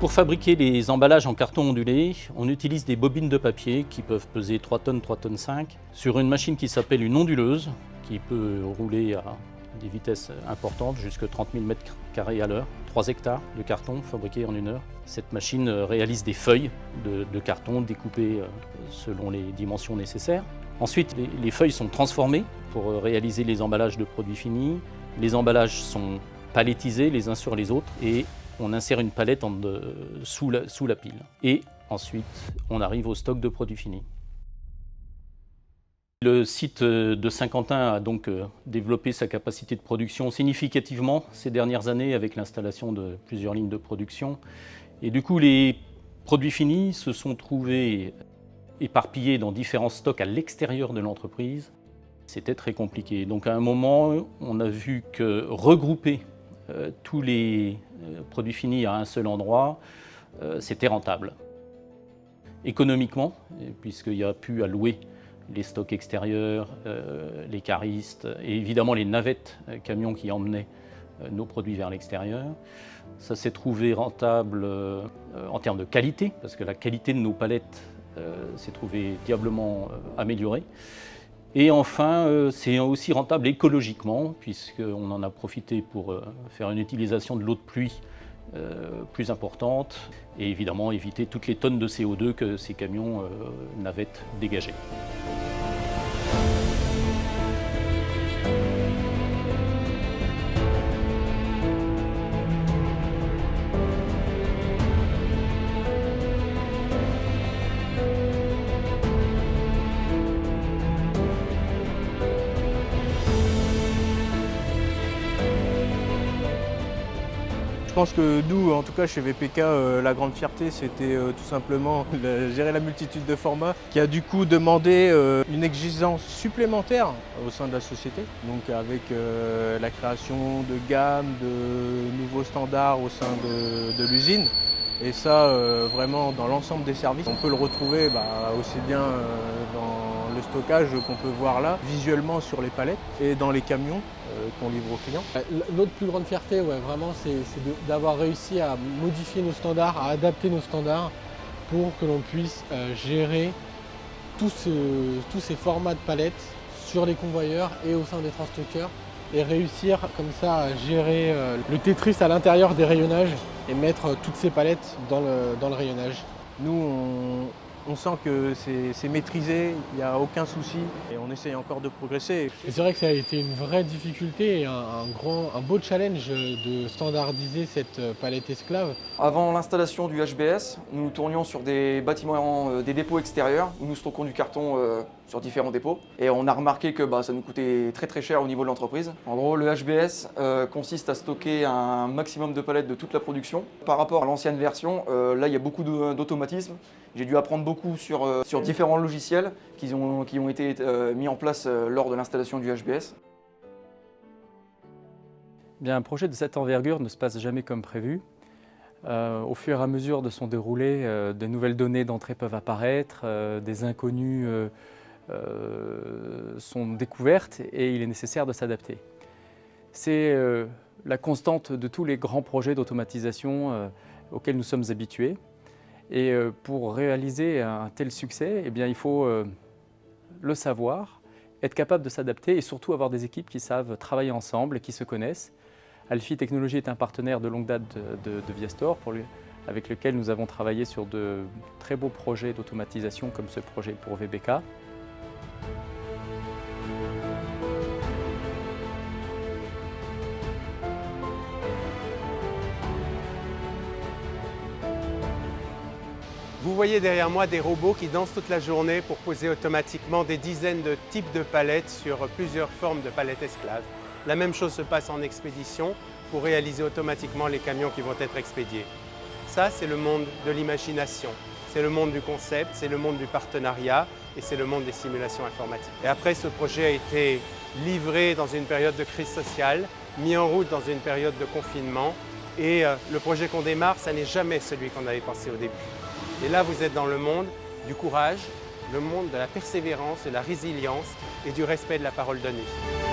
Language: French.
Pour fabriquer les emballages en carton ondulé, on utilise des bobines de papier qui peuvent peser 3 tonnes, 3 tonnes 5, sur une machine qui s'appelle une onduleuse, qui peut rouler à des vitesses importantes, jusqu'à 30 000 m² à l'heure. 3 hectares de carton fabriqué en 1 heure. Cette machine réalise des feuilles de carton découpées selon les dimensions nécessaires. Ensuite, les feuilles sont transformées pour réaliser les emballages de produits finis. Les emballages sont palettisés les uns sur les autres et on insère une palette sous la pile. Et ensuite, on arrive au stock de produits finis. Le site de Saint-Quentin a donc développé sa capacité de production significativement ces dernières années avec l'installation de plusieurs lignes de production. Et du coup, les produits finis se sont trouvés éparpillés dans différents stocks à l'extérieur de l'entreprise. C'était très compliqué. Donc à un moment, on a vu que regrouper tous les produits finis à un seul endroit, c'était rentable. Économiquement, puisqu'il y a pu à louer les stocks extérieurs, les caristes et évidemment les navettes camions qui emmenaient nos produits vers l'extérieur. Ça s'est trouvé rentable en termes de qualité, parce que la qualité de nos palettes s'est trouvée diablement améliorée. Et enfin, c'est aussi rentable écologiquement, puisqu'on en a profité pour faire une utilisation de l'eau de pluie plus importante et évidemment éviter toutes les tonnes de CO2 que ces camions navettes dégageaient. Je pense que nous, en tout cas chez VPK, la grande fierté, c'était tout simplement gérer la multitude de formats qui a du coup demandé une exigence supplémentaire au sein de la société. Donc avec la création de gammes, de nouveaux standards au sein de l'usine. Et ça, vraiment, dans l'ensemble des services, on peut le retrouver aussi bien dans le stockage qu'on peut voir là, visuellement sur les palettes et dans les camions qu'on livre aux clients. Notre plus grande fierté, vraiment, c'est d'avoir réussi à modifier nos standards, à adapter nos standards pour que l'on puisse gérer tous ces formats de palettes sur les convoyeurs et au sein des transstockeurs et réussir comme ça à gérer le Tetris à l'intérieur des rayonnages et mettre toutes ces palettes dans le rayonnage. Nous, on sent que c'est maîtrisé, il n'y a aucun souci et on essaye encore de progresser. Et c'est vrai que ça a été une vraie difficulté et un beau challenge de standardiser cette palette esclave. Avant l'installation du HBS, nous tournions sur des bâtiments, des dépôts extérieurs où nous stockons du carton sur différents dépôts. Et on a remarqué que ça nous coûtait très cher au niveau de l'entreprise. En gros, le HBS consiste à stocker un maximum de palettes de toute la production. Par rapport à l'ancienne version, là il y a beaucoup d'automatisme. J'ai dû apprendre beaucoup sur différents logiciels qui ont été mis en place lors de l'installation du HBS. Bien, un projet de cette envergure ne se passe jamais comme prévu. Au fur et à mesure de son déroulé, de nouvelles données d'entrée peuvent apparaître, des inconnues sont découvertes et il est nécessaire de s'adapter. C'est la constante de tous les grands projets d'automatisation auxquels nous sommes habitués. Et pour réaliser un tel succès, il faut le savoir, être capable de s'adapter et surtout avoir des équipes qui savent travailler ensemble et qui se connaissent. Alfie Technologies est un partenaire de longue date de Viastor avec lequel nous avons travaillé sur de très beaux projets d'automatisation comme ce projet pour VPK. Vous voyez derrière moi des robots qui dansent toute la journée pour poser automatiquement des dizaines de types de palettes sur plusieurs formes de palettes esclaves. La même chose se passe en expédition pour réaliser automatiquement les camions qui vont être expédiés. Ça, c'est le monde de l'imagination, c'est le monde du concept, c'est le monde du partenariat et c'est le monde des simulations informatiques. Et après, ce projet a été livré dans une période de crise sociale, mis en route dans une période de confinement et le projet qu'on démarre, ça n'est jamais celui qu'on avait pensé au début. Et là, vous êtes dans le monde du courage, le monde de la persévérance, de la résilience et du respect de la parole donnée.